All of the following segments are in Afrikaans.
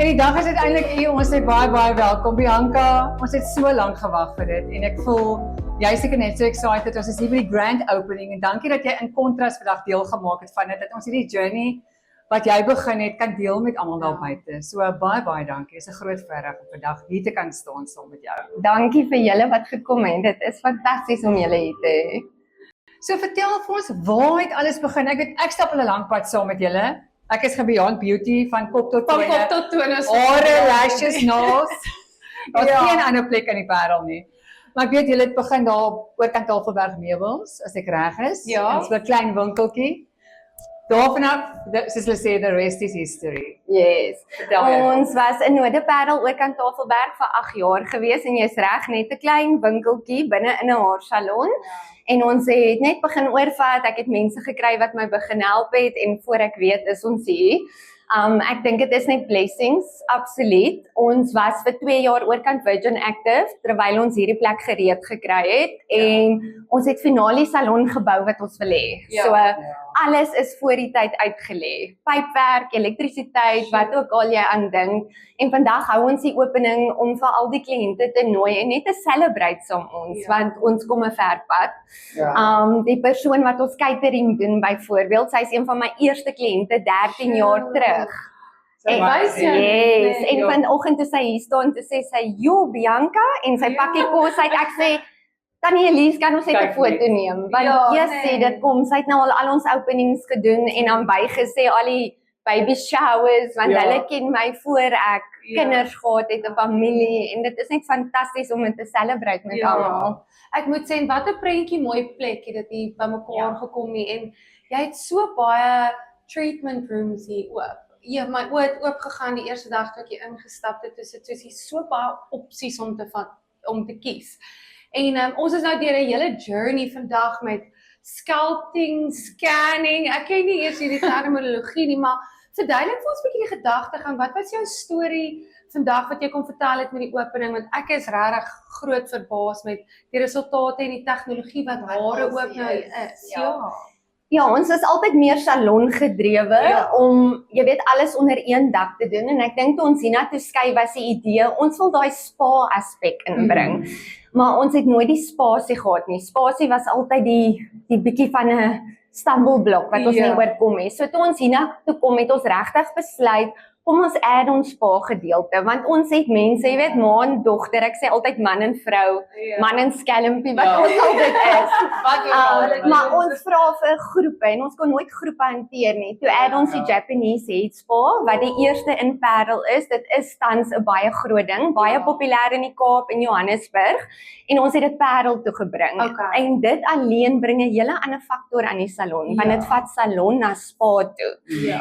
En die dag is uiteindelik hier, ons sê baie welkom Bianca. Ons het so lank gewag vir dit en ek voel jy is seker net so excited. Ons is hier by die grand opening en dankie dat jy in kontras vandag deel gemaak het van dit dat ons hierdie journey wat jy begin het kan deel met almal daar buite. So baie dankie. Dit is 'n groot voorreg om vandag hier te kan staan saam met jou. Dankie vir julle wat gekom het. Dit is fantasties om julle hier te hê. So vertel vir ons, waar het alles begin? Ek weet ek stap al 'n lang pad saam met julle. Ek is Beyond Beauty van kop tot tone. Van kop tot tone. Hare, lashes, nails. Daar's geen ander plek in die wêreld nie. Maar ek weet julle het begin daar oorkant Tafelberg Meubels, as ek reg is. Ja. Dit's 'n klein winkeltjie. Daarvanaf, soos hulle sê, the rest is history. Yes. Vertel jy. Ons was in Noorderparel oorkant Tafelberg vir 8 jaar gewees en jy's reg, net 'n klein winkeltjie binne in 'n haarsalon. En ons het net begin oorvat, ek het mense gekry wat my begin help het en voor ek weet is ons hier. Ek dink dit is net blessings, absoluut. Ons was vir 2 jaar oorkant Virgin Active terwyl ons hierdie plek gereed gekry het en ons het Finale salon gebou wat ons wil hê. So alles is voor die tyd uitgelê. Pypwerk, elektrisiteit, wat ook al jy aan dink. En vandag hou ons die opening om vir al die kliënte te nooi en net te celebrate saam ons want ons kom 'n ver pad. Die persoon wat ons catering doen byvoorbeeld, sy is een van my eerste kliënte 13 jaar terug. Yes, en vanoggend toe sy hier staan, toe sê sy, "Jo, Bianca," en sy pak die kos uit. Ek sê, "Tannie Elise, kan ons net 'n foto neem?" Want sê dit kom, sy het nou al ons openings gedoen en dan bygesê al die baby showers want hulle ken my voor ek kinders gehad het, 'n familie en dit is net fantasties om dit te celebrate met almal. Ek moet sê, wat 'n prentjie mooi plek het dit hier bymekaar gekom nie en jy het so baie treatment rooms hier oop. Ja, my oë het oop gegaan die eerste dag toe ek hier ingestap het. Dit is hier so baie opsies om te kies. En ons is nou deur 'n hele journey vandag met sculpting, scanning. Ek ken nie eers hierdie terminologie nie, maar verduidelik vir ons 'n bietjie die gedagtegang. Wat was jou storie vandag wat jy kon vertel het met die opening? Want ek is regtig groot verbaas met die resultate en die tegnologie wat hare ook nou is. Ja, ons is altyd meer salon gedrewe om, jy weet, alles onder een dak te doen en ek dink toe ons hiernatoe skuif was die idee, ons wil daai spa aspek inbring. Maar ons het nooit die spasie gehad nie. Spasie was altyd die bietjie van 'n stumbleblok wat ons nie oorkom het. So toe ons hiernatoe kom het ons regtig besluit kom ons add ons spa gedeelte want ons het mense, jy weet, ma en dogter, ek sê altyd man en vrou, man en skelmpie wat ons al dit is. Maar ons vra vir groepe en ons kon nooit groepe hanteer nie. Toe add ons die Japanese head spa wat die eerste in Parel is. Dit is tans 'n baie groot ding, baie populêr in die Kaap en Johannesburg en ons het dit Parel toe gebring. En dit alleen bring 'n hele ander faktor aan die salon want dit vat salon na spa toe.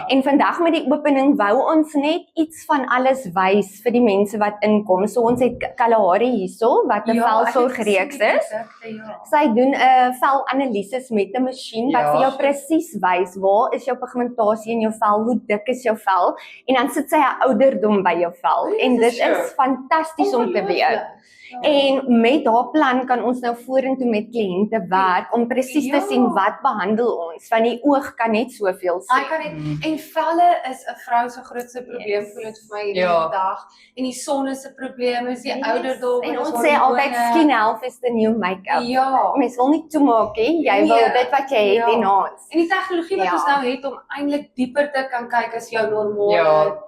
En vandag met die opening wou ons net iets van alles wys vir die mense wat inkom. So ons het Kalahari hierso wat 'n velsorgreeks is. Sy doen 'n velanalises met 'n masjien wat vir jou presies wys waar is jou pigmentasie in jou vel, hoe dik is jou vel en dan sit sy 'n ouderdom by jou vel en dit is fantasties om te weet. En met haar plan kan ons nou vorentoe met kliënte werk om presies te sien wat behandel ons, want die oog kan net soveel sien. En velle is 'n vrou se grootste probleem voel dit vir my hierdie dag. En die son is 'n probleem, is die ouderdom en ons sê altyd skin health is the new make-up. Mens wil nie toemaak nie, jy wil dit wat jy het enhance. En die tegnologie wat ons nou het om eintlik dieper te kan kyk as jou normale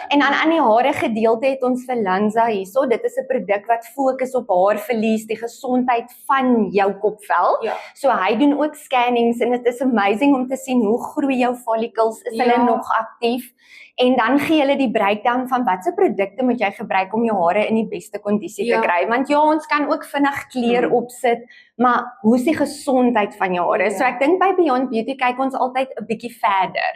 En dan aan die hare gedeelte het ons vir Lanza hierso. Dit is 'n produk wat fokus op haarverlies, die gesondheid van jou kopvel. So hy doen ook scannings en dit is amazing om te sien hoe groei jou follicles, is hulle nog aktief? En dan gee hulle die breakdown van watse produkte moet jy gebruik om jou hare in die beste kondisie te kry. Want ons kan ook vinnig kleur opsit, maar hoe is die gesondheid van jou hare? So ek dink by Beyond Beauty kyk ons altyd 'n bietjie verder.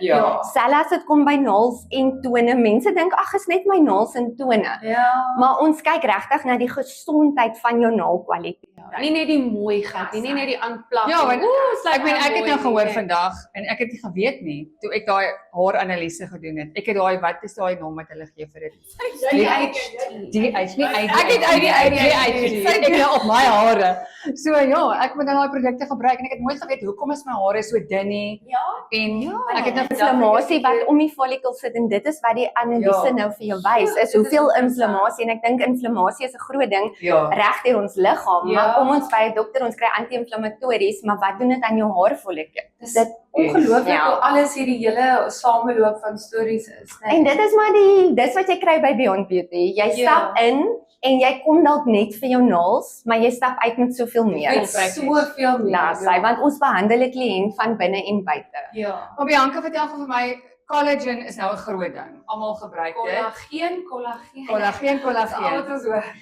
Selfs as dit kom by naels en tone, mense dink ag, is net my naels en tone. Maar ons kyk regtig na die gesondheid van jou naalkwaliteit. Nie net die mooiheid, nie net die aanplak. Ja, want ek meen ek het nou gehoor van vandag en ek het nie geweet nie toe ek daai haaranalise gedoen het. Ek het daai wat is daai naam wat hulle gee vir dit? DH, nie ID. Ek het DH. Ek nou op my hare. So ja, ek moet nou daai produkte gebruik en ek het nooit geweet hoekom is my hare so dun nie. Ja. En ek het nou Inflammasie wat om die follikels sit en dit is wat die analise nou vir jou wys is hoeveel inflammasie en ek dink inflammasie is 'n groot ding reg deur ons liggaam, maar kom ons by 'n dokter, ons kry anti-inflammatories, maar wat doen dit aan jou haarfollikels? Dit ongelooflik hoe alles hierdie hele sameloop van stories is, né? En dit is maar dis wat jy kry by Beyond Beauty. Jy stap in en jy kom dalk net vir jou naels, maar jy stap uit met soveel meer. Met soveel meer. Want ons behandel 'n kliënt van binne en buite. Ja. Maar Bianca vertel vir my collagen is nou 'n groot ding. Almal gebruik dit. Kollageen.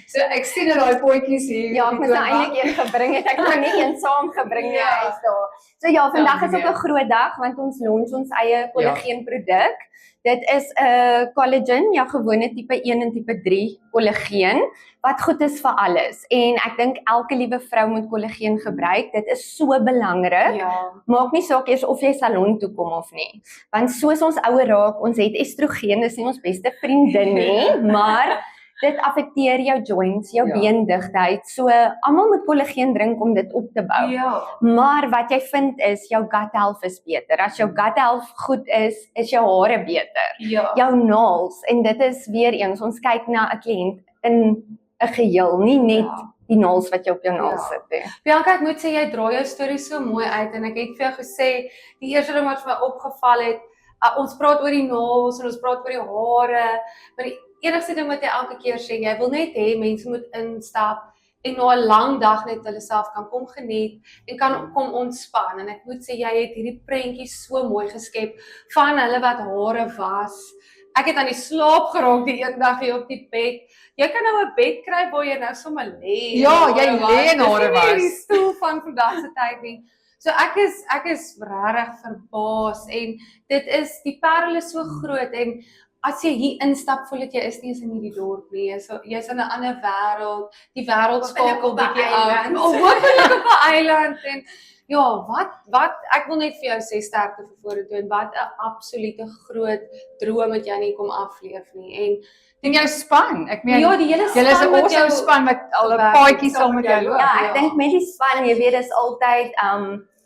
So ek sien dat daai potjies hier. Ja, ek moes nou eintlik een gebring het. Ek kon nie een saam gebring nie uit daar. So ja, vandag is ook 'n groot dag want ons launch ons eie kollageenproduk. Dit is 'n collagen, ja gewone tipe 1 en tipe 3 kollageen wat goed is vir alles. En ek dink elke liewe vrou moet kollageen gebruik. Dit is so belangrik. Ja. Maak nie saak eers of jy salon toe kom of nie. Want soos ons ouer raak, ons het estrogen, dis nie ons beste vriendin nie, maar dit affekteer jou joints, jou beendigtheid. So almal moet kollageen drink om dit op te bou. Ja. Maar wat jy vind is jou gut health is beter. As jou gut health goed is jou hare beter. Ja. Jou naels en dit is weer eens ons kyk na 'n kliënt in 'n geheel, nie net die naels wat jy op jou naels sit nie. Bianca, ek moet sê jy dra jou storie so mooi uit en ek het vir jou gesê die eerste ding wat vir my opgeval het, ons praat oor die naels en ons praat oor die hare, maar die enigste ding wat jy elke keer sê, jy wil net hê mense moet instap en na 'n lang dag net hulle self kan kom geniet en kan kom ontspan en ek moet sê jy het hierdie prentjie so mooi geskep van hulle wat hare was. Ek het aan die slaap geraak die een dag hier op die bed. Jy kan nou 'n bed kry waar jy nou sommer lê. Ja, jy lê en hare was. Dis nie die stoel van vandag se tyd nie. So ek is regtig verbaas en dit is die parel is so groot en as jy hier instap voel dit jy is nie eens in hierdie dorp nie. Jy's in 'n ander wêreld. Die wêreld skakel bietjie uit. Hoopelik op 'n eiland en ja, wat ek wil net vir jou sê sterkte vir vorentoe en wat 'n absolute groot droom het jy nie kom afleef nie. En jou span, ek meen Ja, die hele julle is 'n span met awesome jou span met al 'n paadjie saam met jou loop. Ja, ek dink met die span, jy weet dis altyd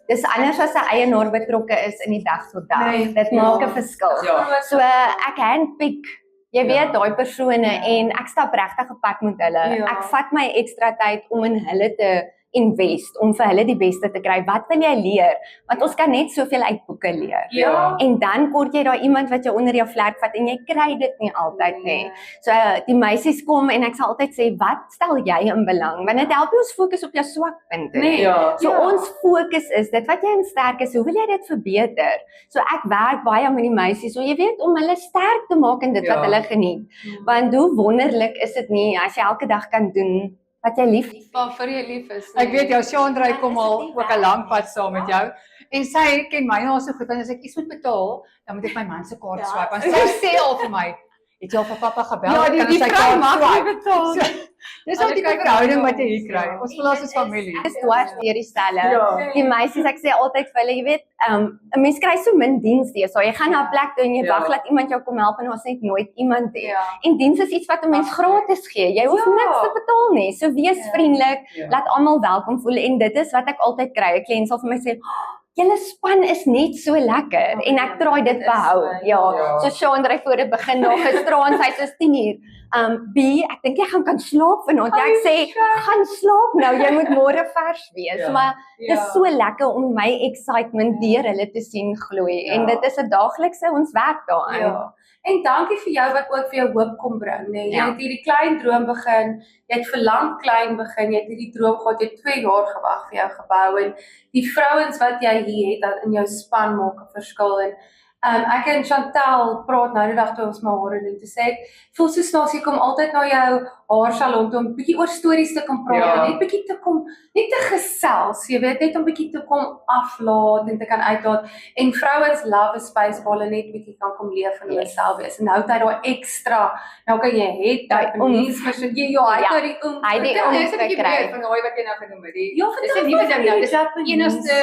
dis anders as 'n eienaar betrokke is in die dag tot dag. Nee, Dit maak 'n verskil. Ja. So ek handpick, jy weet daai persone en ek stap regtig op pad met hulle. Ja. Ek vat my ekstra tyd om in hulle te invest om vir hulle die beste te kry. Wat wil jy leer? Want ons kan net soveel uit boeke leer. Ja. En dan kort jy daai iemand wat jou onder jou vlerk vat en jy kry dit nie altyd nie. So die meisies kom en ek sal altyd sê, wat stel jy in belang? Want dit help ons fokus op jou swakpunte. Nee. Ja. So ons fokus is dit wat jy in sterk is, hoe wil jy dit verbeter? So ek werk baie met die meisies, so jy weet om hulle sterk te maak in dit wat hulle geniet. Want hoe wonderlik is dit nie as jy elke dag kan doen wat jy lief het. Vir jy lief is. Ek weet jou Chandra kom al ook 'n lang pad saam met jou. En sy ken my nou so goed want as ek iets moet betaal, dan moet ek my man se kaart swipe. En sy sê al vir my, het jy al vir pappa gebel? Ja, die sy vrou kaart mag nie swipe? betaal. Dis al die verhouding wat jy hier kry. Ons voel as 'n familie. Dis dwars deur die stelle. Ja. Die meisies, ek sê altyd vir hulle, jy weet, 'n mens kry so min dienste. So jy gaan na 'n plek toe en jy wag dat iemand jou kom help en ons net nooit iemand het. Ja. En diens is iets wat 'n mens gratis gee. Jy hoef niks te betaal nie. So wees vriendelik, laat almal welkom voel en dit is wat ek altyd kry. 'n Kliënt sal vir my sê, julle span is net so lekker en ek traai dit behou. Ja, so Chandra voor dit begin daar gisteraan, sy is 10:00. B, ek dink jy kan slaap vanaand. Ja, ek sê, gaan slaap nou, jy moet môre vers wees. Maar dit is so lekker om my excitement deur hulle te sien gloei en dit is 'n daaglikse ons werk daaraan. Ja. En dankie vir jou wat ook vir jou hoop kom bring, nê. Jy het hierdie klein droom begin, jy het verlang klein begin, jy het hierdie droom gehad, jy het 2 jaar gewag vir jou gebou en die vrouens wat jy hier het in jou span maak 'n verskil en Ek en Chantal praat nou die dag toe ons my hare doen. Toe sê ek, voel so snaaks, jy kom altyd na jou haarsalon toe om bietjie oor stories te kan praat, Ja. net bietjie te kom, net te gesels, jy weet, net om bietjie te kom aflaat en te kan uitlaat. En vrouens love 'n space waar hulle net bietjie kan kom leef en hulle self wees. En nou het hy daai ekstra, nou kan jy het Japanese version. Ja, hy het die Hy het die Vertel net 'n bietjie gekry. meer van daai wat jy nou genoem het. Ja, Dis 'n nuwe ding nou. Dis die enigste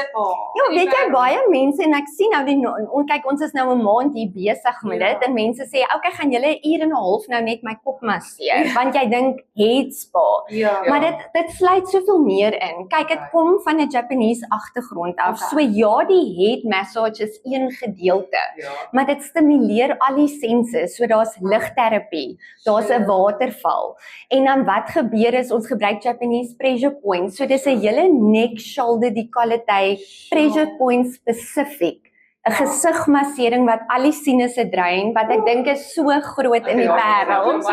Ja, weet jy baie mense en ek sien nou kyk ons is nou 'n maand hier besig met dit en mense sê, "Oké, gaan julle 'n uur en 'n half nou net my kop masseer?" Want jy dink head spa. Ja. Maar dit sluit soveel meer in. Kyk, dit kom van 'n Japanese agtergrond af. Okay. So ja, die head massage is een gedeelte, Ja. maar dit stimuleer al die senses. So daar's ligterapie, daar's 'n waterval. En dan wat gebeur is ons gebruik Japanese pressure points. So dis 'n hele neck, shoulder, decolleté pressure point spesifiek. 'n Gesigmassering wat al die sinusse drein, wat ek dink is so groot in die wêreld.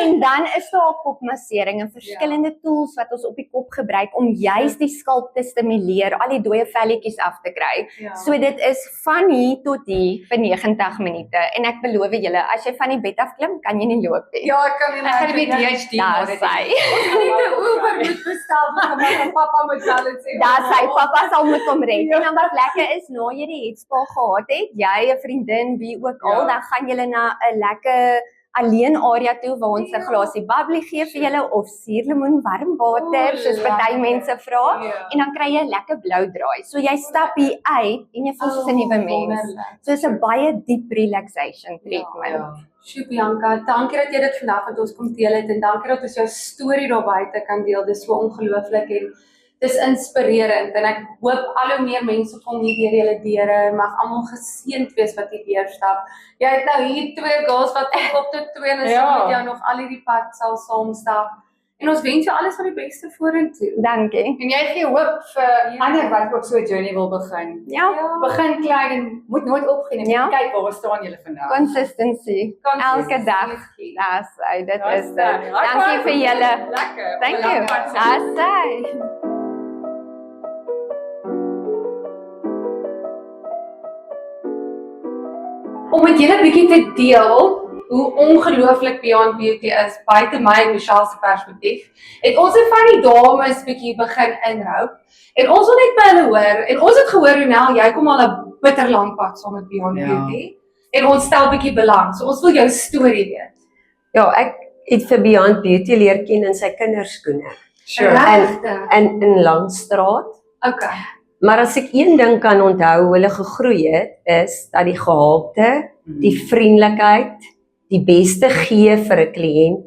En dan is daar 'n kopmassering en verskillende tools wat ons op die kop gebruik om juis die skalp te stimuleer, al die dooie velletjies af te kry. So dit is van hier tot hier vir 90 minute en ek beloof julle, as jy van die bed af klim, kan jy nie loop nie. Ja, ek kan nie Ek gaan die PhD Daar maar is hy. moet bestel maar pappa moet wel en sê. Daar sy pappa sal moet kom red. En dan wat lekker is, na jy die headspa gehad het, jy 'n vriendin wie ook al, Ja. dan gaan julle na 'n lekker alleen area toe waar ons 'n glasie bubbly gee vir julle of suurlemoen warm water soos party mense vra en dan kry jy 'n lekker blou draai. So jy stap hier uit en jy voel soos 'n nuwe mens. So is 'n baie diep relaxation treatment. Sjoe Bianca, dankie dat jy dit vandag met ons kom deel het en dankie dat ons jou storie daar buite kan deel. Dis so ongelooflik en dis inspirerend en ek hoop al hoe meer mense kom hier deur julle deure, mag almal geseënd wees wat hier deurstap. Jy het nou hier 2 girls wat op tot 2 en saam met jou nog al hierdie pad sal saamstap. En ons wens jou alles van die beste vorentoe. Dankie. En jy gee hoop vir ander wat ook so 'n journey wil begin. Ja, Begin klein en moet nooit opgee nie. Ja. Kyk waar staan julle vandag. Consistency. Elke dag. Daar's hy, dit Daar's is dit. hy. Dankie vir julle. Lekker. Thank you. Daar's hy. Om met julle bietjie te deel hoe ongelooflik Beyond Beauty is buite my en Michelle se perspektief. Het ons het van die dames bietjie begin inhou en ons wil net by hulle hoor en ons het gehoor Ronel, jy kom al 'n bitter lank pad saam met Beyond Beauty en ons stel bietjie belang. So ons wil jou storie weet. Ja, ek het vir Beyond Beauty leer ken in sy kinderskoene Regtig? in Langstraat. Okay. Maar as ek een ding kan onthou hoe hulle gegroei het, is dat die gehalte, die vriendelikheid, die beste gee vir 'n kliënt,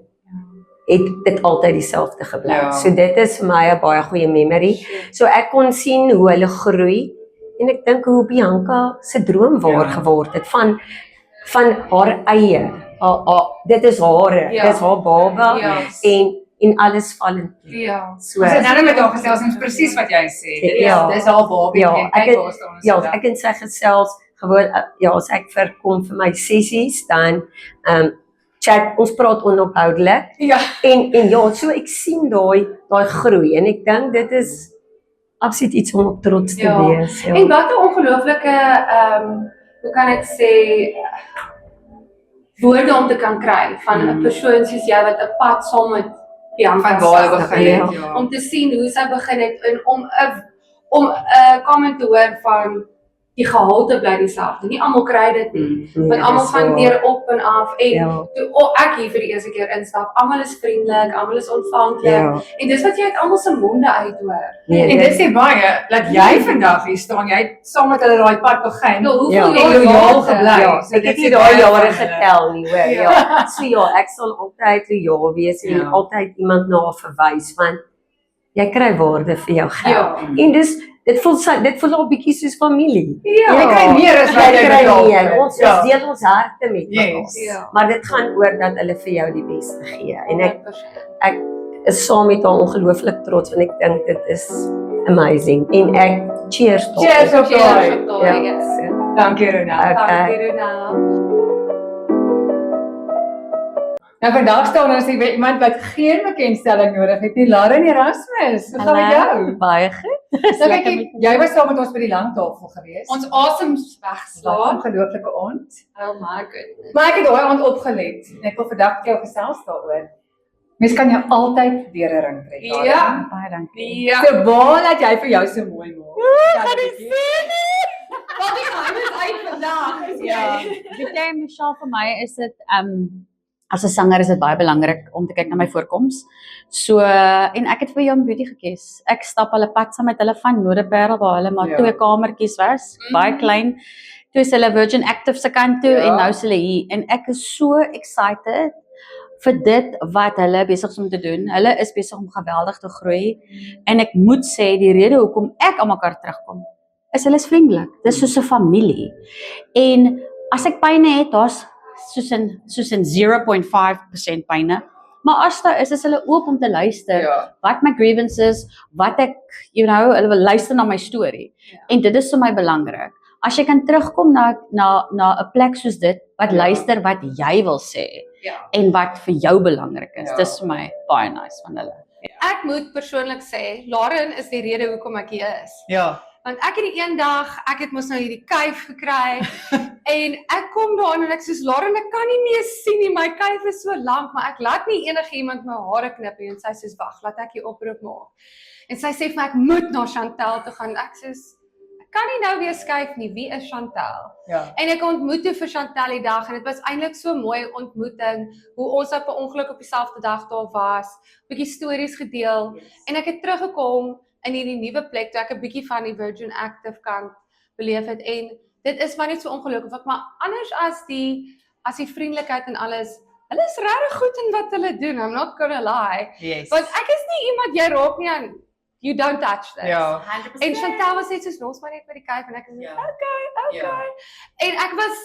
het dit altyd dieselfde gebly. Ja. So dit is vir my 'n baie goeie memory. So ek kon sien hoe hulle groei en ek dink hoe Bianca se droom waar geword het van haar eie. Dit is haar, Ja. dit is haar baba en alles val in plek. Ja. So Ons het nou met haar gesels en presies wat jy sê. Dit is Ja. dis haar babie Ja, en ek kyk het- waar staan ons. ja, vandag. ek en sy gesels gewoon as ek verkom vir my sessies dan chat, ons praat onophoudelik Ja. en ja, so ek sien daai groei en ek dink dit is absoluut iets om op trots te Ja. wees. Ja. En wat 'n ongelooflike hoe kan ek sê woorde om te kan kry van 'n persoon soos jy wat 'n pad saam met Bianca Van waar hulle stap. begin het. Ja. Om te sien hoe sy begin het en om 'n comment te hoor van die gehalte bly dieselfde. Nie almal kry dit nie. Nee, Want almal dis gaan waar. deur op en af en Ja. toe ek hier vir die eerste keer instap, almal is vriendelik, almal is ontvanklik Ja. en dis wat jy uit almal se monde uithoor. Nee, En dit sê baie dat jy vandag hier staan, jy het saam met hulle daai pad begin. Nou, hoeveel Ja. En jaar loyaal later? gebly. Ja, So ek dit het nie sê daai baie jare van hulle. getel nie, hoor. Ja. Ja. So ja, ek sal altyd loyaal wees en Ja. altyd iemand na verwys want jy kry waarde vir jou geld. Ja. En dit voel al bietjie soos familie. Ja. Jy kry meer as wat Jy jy kry betaal meer. vir. Ons Ja. deel ons harte met mekaar. Yes. Ja. Maar dit gaan oor dat hulle vir jou die beste gee. En ek 100%. is saam met haar ongelooflik trots want ek dink dit is amazing. En ek cheers tot. Cheers op Cheers daai. op daai, Ja. yes. Dankie Ronald. Okay. Dankie Ronald. Nou vandag staan ons hier by iemand wat geen bekendstelling nodig het nie, Lauren Erasmus. Hoe gaan met jou? Baie goed. Nou kyk, jy was saam met ons by die langtafel gewees. Ons asems Wat 'n wegslaan. ongelooflike aand. Oh my goodness. Maar ek het daai aand opgelet en ek wil vandag met jou gesels daaroor. Mens kan jou altyd deur 'n ring trek. Lauren. Ja. Baie dankie. Ja. So waar laat jy vir jou so mooi maak? Gaan jy sien? Wat die geheim is uit vandag. Ja. Weet jy, Michelle, vir my is dit as 'n sanger is dit baie belangrik om te kyk na my voorkoms. So en ek het vir Young Beauty gekies. Ek stap hulle pad saam met hulle van Noorderberg waar hulle maar Ja. 2 kamertjies was, baie klein. Toe is hulle Virgin Active se kant toe Ja. en nou is hulle hier en ek is so excited vir dit wat hulle besig is om te doen. Hulle is besig om geweldig te groei en ek moet sê die rede hoekom ek aan mekaar terugkom is hulle is vriendelik. Dis soos 'n familie. En as ek pyne het, daar's soos in 0.5% pyne. Maar as daar is hulle oop om te luister Ja. wat my grievances, wat ek, hulle wil luister na my storie. En dit is vir my belangrik. As jy kan terugkom na 'n plek soos dit wat luister wat jy wil sê Ja. en wat vir jou belangrik is. Ja. Dis vir my baie nice van hulle. Ek moet persoonlik sê, Lauren is die rede hoekom ek hier is. Ja. Want ek het die een dag, ek het mos nou hierdie kuif gekry en ek kom daar en ek soos Lauren, ek kan nie meer sien nie, my kuif is so lank, maar ek laat nie enigiemand my hare knip nie en sy sê wag, laat ek die oproep maak. En sy sê vir my ek moet na Chantel toe gaan. Ek sê ek kan nie nou weer skuif nie. Wie is Chantel? Ja. En ek ontmoet toe vir Chantel die dag en dit was eintlik so 'n mooi ontmoeting hoe ons op 'n ongeluk op dieselfde dag daar was, bietjie stories gedeel en ek het teruggekom in hierdie nuwe plek toe ek 'n bietjie van die Virgin Active kant beleef het en dit is maar net so ongelukkig, maar anders as die vriendelikheid en alles, hulle is regtig goed in wat hulle doen. I'm not gonna lie. Yes. Want ek is nie iemand jy raak nie aan you don't touch this. Ja. 100%. En Chantel was net soos los maar net by die kuif en ek is Ja. okay. Ja. En ek was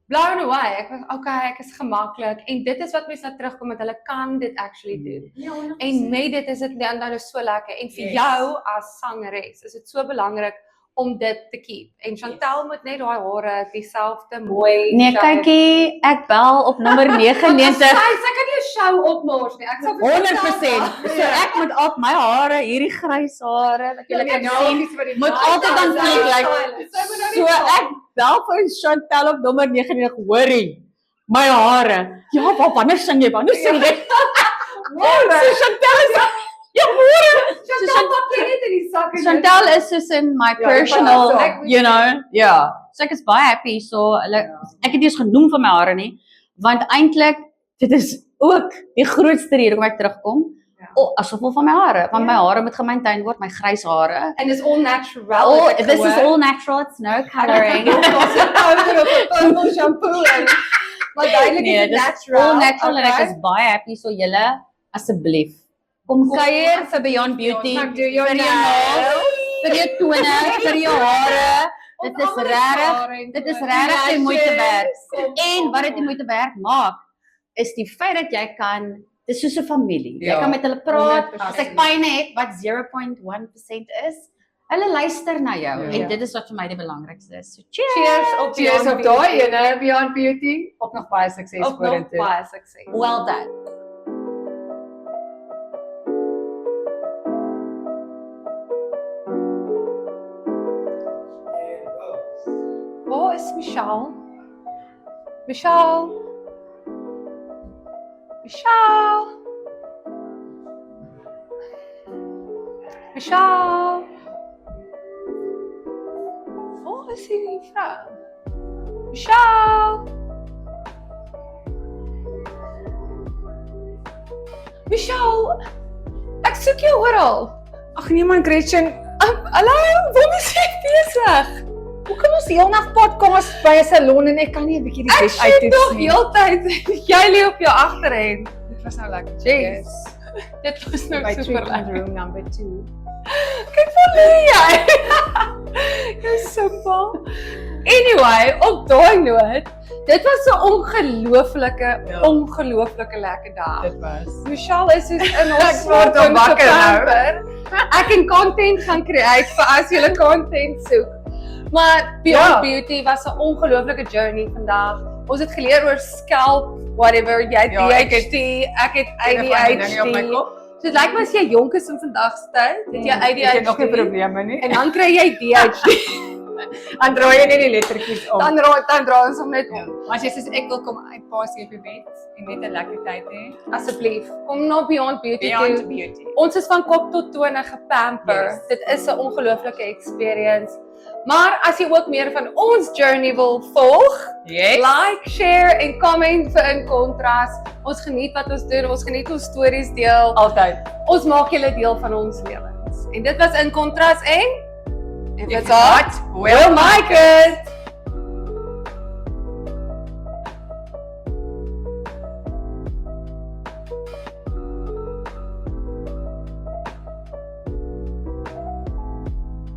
blown away. Ek was okay, ek is gemaklik en dit is wat mense nou terugkom met hulle kan dit actually doen. Ja, En met dit is dit dan nou so lekker en vir Yes. jou as sangeres is dit so belangrik om dit te keep. En Chantel moet net daai hare dieselfde mooi. Nee, kykie, ek bel op nommer 99. Sy kan nie 'n show opmors nie. Ek sal vir 100%. So ek moet op my hare, hierdie grys hare wat julle kan sien, moet altyd aan kyk like. So ek bel vir Chantel op nommer 99, hoorie. My hare. Ja, wanneer sing jy? Wanneer sing jy? So Chantel is ja, môre. Chantel pak jy net in die sak en Chantel is soos in my Ja, personal, ek ja. So ek is baie happy. So ek het nie eens genoem vir my hare nie, want eintlik dit is ook die grootste rede hoekom ek terugkom. As gevolg van my hare, want my hare moet gemaintain word, my grys hare. and it's all natural. Oh, het ek this is gehoor. all natural, it's no coloring. Daar's 'n powder op 'n purple shampoo en maar duidelik Nee, is dit dis natural. all natural en ek okay? is baie happy, so julle asseblief kom kuier vir Beyond Beauty, Ek doen jou vir jou naels, vir jou tone, vir jou hare. Dit is regtig, dit is regtig die moeite werd. En wat dit die moeite werd maak, is die feit dat jy kan, dit is soos 'n familie. Jy Ja, kan met hulle praat. 100%. As ek pyne het wat 0.1% is, hulle luister na jou Ja. en dit is wat vir my die belangrikste is. So cheers. Cheers op Cheers op daai ene, Beyond Beauty. Op nog baie sukses Op nog vorentoe. baie sukses. Well done. Waar is Michelle? Michelle? Michelle? Michelle? Waar is die vrou? Michelle? Michelle? Ek soek jou oral. Ag nee man, Gretchen. Hallo, waar is jy besig? Hoe kan ons heel nag podcast by 'n salon en ek kan nie 'n bietjie die bes Ek sien nog nie. heeltyd jy lê op jou agterend. Dit was nou lekker. Jeez. Dit was nou By super treatment lekker. room number 2. Kyk waar lê jy. Dis simpel. Anyway, op daai noot, dit was 'n ongelooflike lekker dag. Dit was. Michelle is soos in ons Ek word al wakker nou. Ek kan content gaan create vir as jy content soek. Maar Beyond Ja. Beauty was 'n ongelooflike journey vandag Ons het geleer oor scalp, whatever, jy het Ja, ek het- ADHD, ek het Dinge op my ADHD. kop. So dit lyk my as jy jonk is in vandag se tyd, het jy Ek het nog nie ADHD probleme nie. en dan kry jy DHD. Dan draai jy net die lettertjies om. Dan draai ons hom net Ja. om. Maar as jy sê ek wil kom uitpaas hier op die bed en net 'n lekker tyd hê. Asseblief, kom na Beyond Beauty Beyond toe. Beauty. Ons is van kop tot tone gepamper. Yes. Dit is 'n ongelooflike experience. Maar as jy ook meer van ons journey wil volg, Yes. like, share en comment vir In Kontras. Ons geniet wat ons doen, ons geniet ons stories deel. Altyd. Ons maak julle deel van ons lewens. En dit was In Kontras en If it's it's hot, we'll make it.